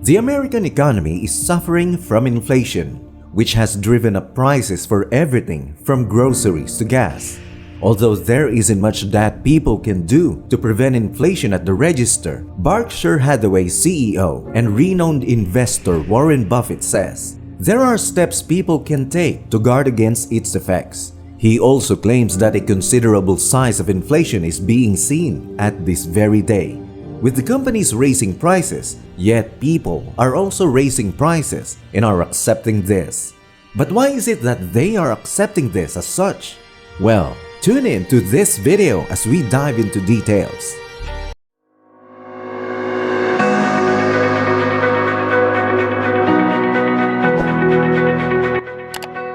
The American economy is suffering from inflation, which has driven up prices for everything from groceries to gas. Although there isn't much that people can do to prevent inflation at the register, Berkshire Hathaway CEO and renowned investor Warren Buffett says, there are steps people can take to guard against its effects. He also claims that a considerable size of inflation is being seen at this very day. With the companies raising prices, yet people are also raising prices and are accepting this. But why is it that they are accepting this as such? Well, tune in to this video as we dive into details.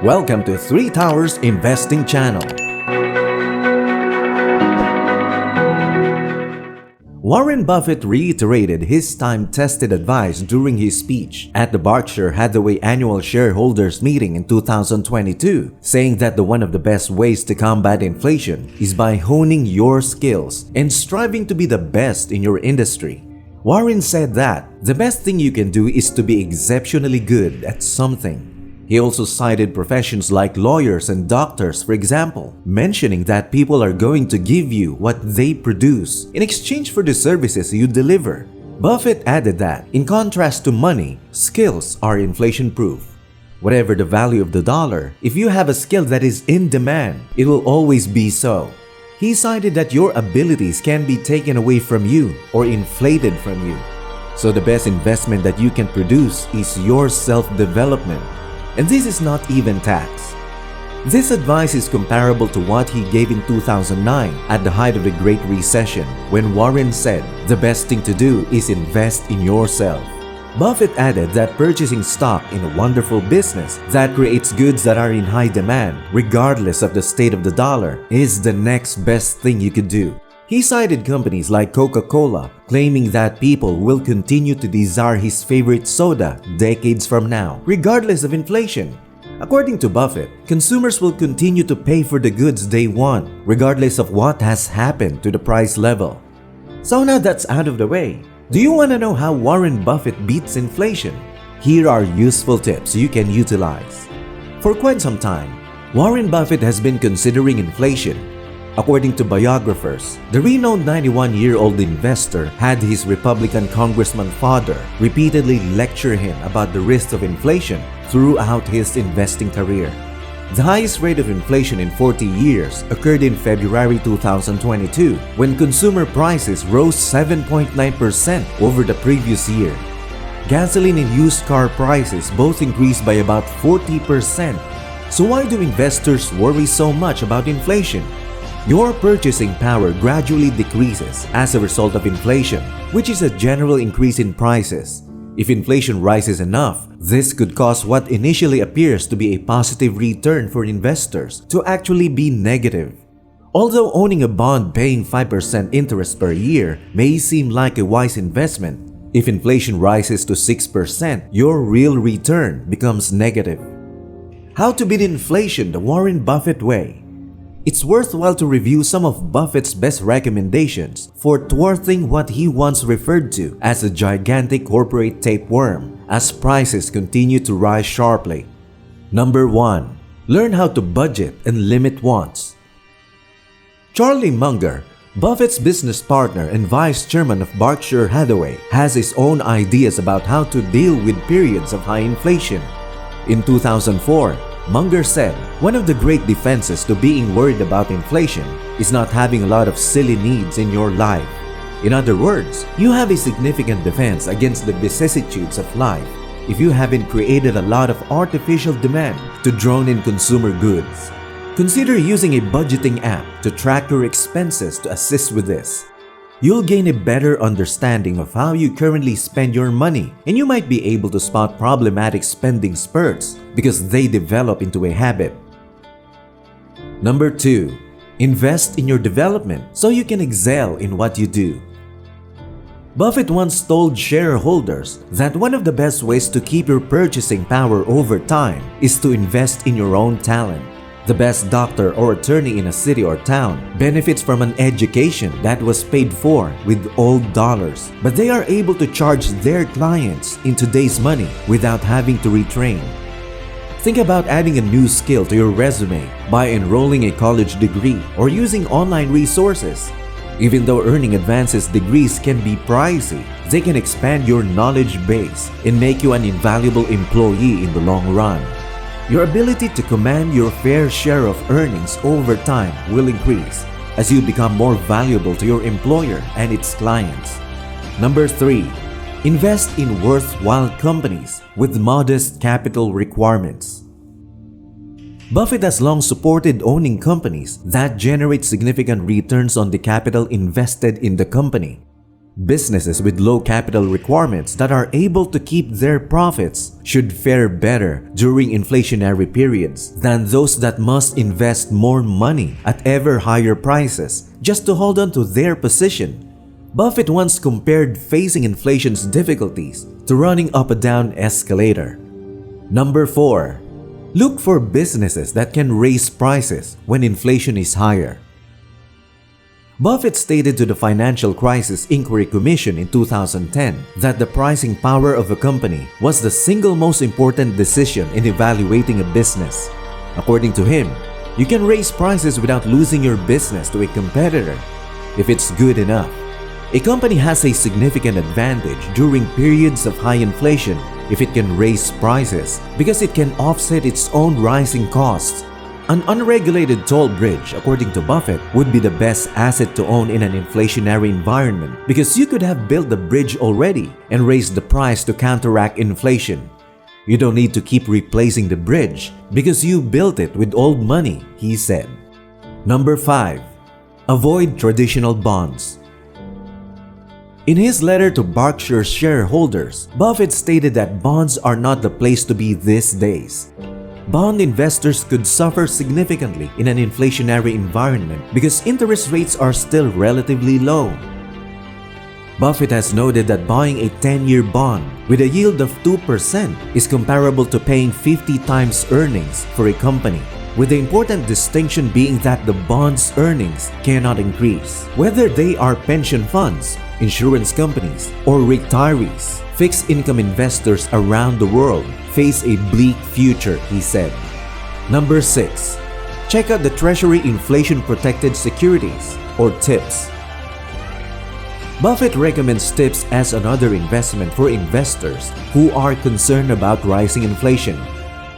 Welcome to Three Towers Investing Channel. Warren Buffett reiterated his time-tested advice during his speech at the Berkshire Hathaway annual shareholders meeting in 2022, saying that one of the best ways to combat inflation is by honing your skills and striving to be the best in your industry. Warren said that the best thing you can do is to be exceptionally good at something. He also cited professions like lawyers and doctors, for example, mentioning that people are going to give you what they produce in exchange for the services you deliver. Buffett added that, in contrast to money, skills are inflation-proof. Whatever the value of the dollar, if you have a skill that is in demand, it will always be so. He cited that your abilities can be taken away from you or inflated from you. So the best investment that you can produce is your self-development. And this is not even tax. This advice is comparable to what he gave in 2009 at the height of the Great Recession, when Warren said, the best thing to do is invest in yourself. Buffett added that purchasing stock in a wonderful business that creates goods that are in high demand, regardless of the state of the dollar, is the next best thing you could do. He cited companies like Coca-Cola, claiming that people will continue to desire his favorite soda decades from now, regardless of inflation. According to Buffett, consumers will continue to pay for the goods they want, regardless of what has happened to the price level. So now that's out of the way, do you want to know how Warren Buffett beats inflation? Here are useful tips you can utilize. For quite some time, Warren Buffett has been considering inflation. According to biographers, the renowned 91-year-old investor had his Republican congressman father repeatedly lecture him about the risks of inflation throughout his investing career. The highest rate of inflation in 40 years occurred in February 2022, when consumer prices rose 7.9% over the previous year. Gasoline and used car prices both increased by about 40%. So why do investors worry so much about inflation? Your purchasing power gradually decreases as a result of inflation, which is a general increase in prices. If inflation rises enough, this could cause what initially appears to be a positive return for investors to actually be negative. Although owning a bond paying 5% interest per year may seem like a wise investment, if inflation rises to 6%, your real return becomes negative. How to beat inflation the Warren Buffett way? It's worthwhile to review some of Buffett's best recommendations for thwarting what he once referred to as a gigantic corporate tapeworm as prices continue to rise sharply. Number 1. Learn how to budget and limit wants. Charlie Munger, Buffett's business partner and vice chairman of Berkshire Hathaway, has his own ideas about how to deal with periods of high inflation. In 2004, Munger said, one of the great defenses to being worried about inflation is not having a lot of silly needs in your life. In other words, you have a significant defense against the vicissitudes of life if you haven't created a lot of artificial demand to drone in consumer goods. Consider using a budgeting app to track your expenses to assist with this. You'll gain a better understanding of how you currently spend your money, and you might be able to spot problematic spending spurts because they develop into a habit. Number 2. Invest in your development so you can excel in what you do. Buffett once told shareholders that one of the best ways to keep your purchasing power over time is to invest in your own talent. The best doctor or attorney in a city or town benefits from an education that was paid for with old dollars, but they are able to charge their clients in today's money without having to retrain. Think about adding a new skill to your resume by enrolling a college degree or using online resources. Even though earning advanced degrees can be pricey, they can expand your knowledge base and make you an invaluable employee in the long run. Your ability to command your fair share of earnings over time will increase as you become more valuable to your employer and its clients. Number 3. Invest in worthwhile companies with modest capital requirements. Buffett has long supported owning companies that generate significant returns on the capital invested in the company. Businesses with low capital requirements that are able to keep their profits should fare better during inflationary periods than those that must invest more money at ever higher prices just to hold on to their position. Buffett once compared facing inflation's difficulties to running up a down escalator. Number 4. Look for businesses that can raise prices when inflation is higher. Buffett stated to the Financial Crisis Inquiry Commission in 2010 that the pricing power of a company was the single most important decision in evaluating a business. According to him, you can raise prices without losing your business to a competitor if it's good enough. A company has a significant advantage during periods of high inflation if it can raise prices because it can offset its own rising costs. An unregulated toll bridge, according to Buffett, would be the best asset to own in an inflationary environment because you could have built the bridge already and raised the price to counteract inflation. You don't need to keep replacing the bridge because you built it with old money, he said. Number 5. Avoid traditional bonds. In his letter to Berkshire shareholders, Buffett stated that bonds are not the place to be these days. Bond investors could suffer significantly in an inflationary environment because interest rates are still relatively low. Buffett has noted that buying a 10-year bond with a yield of 2% is comparable to paying 50 times earnings for a company, with the important distinction being that the bond's earnings cannot increase. Whether they are pension funds, insurance companies, or retirees, fixed income investors around the world face a bleak future, he said. Number 6. Check out the Treasury Inflation-Protected Securities, or TIPS. Buffett recommends TIPS as another investment for investors who are concerned about rising inflation.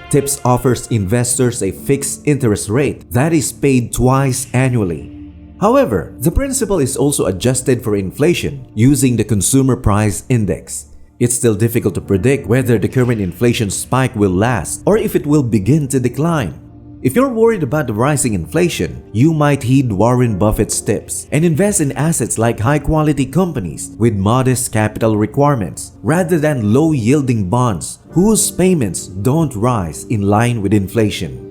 TIPS offers investors a fixed interest rate that is paid twice annually. However, the principal is also adjusted for inflation using the Consumer Price Index. It's still difficult to predict whether the current inflation spike will last or if it will begin to decline. If you're worried about the rising inflation, you might heed Warren Buffett's tips and invest in assets like high-quality companies with modest capital requirements rather than low-yielding bonds whose payments don't rise in line with inflation.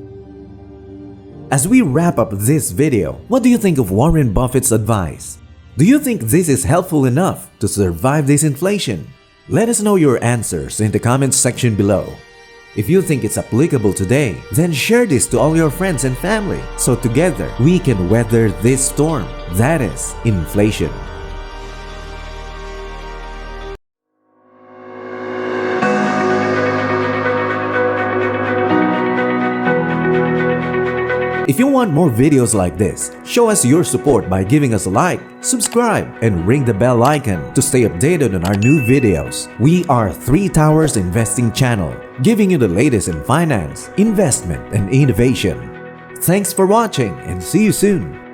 As we wrap up this video, what do you think of Warren Buffett's advice? Do you think this is helpful enough to survive this inflation? Let us know your answers in the comments section below. If you think it's applicable today, then share this to all your friends and family so together we can weather this storm, that is, inflation. If you want more videos like this, show us your support by giving us a like, subscribe, and ring the bell icon to stay updated on our new videos. We are 3 Towers Investing Channel, giving you the latest in finance, investment, and innovation. Thanks for watching and see you soon!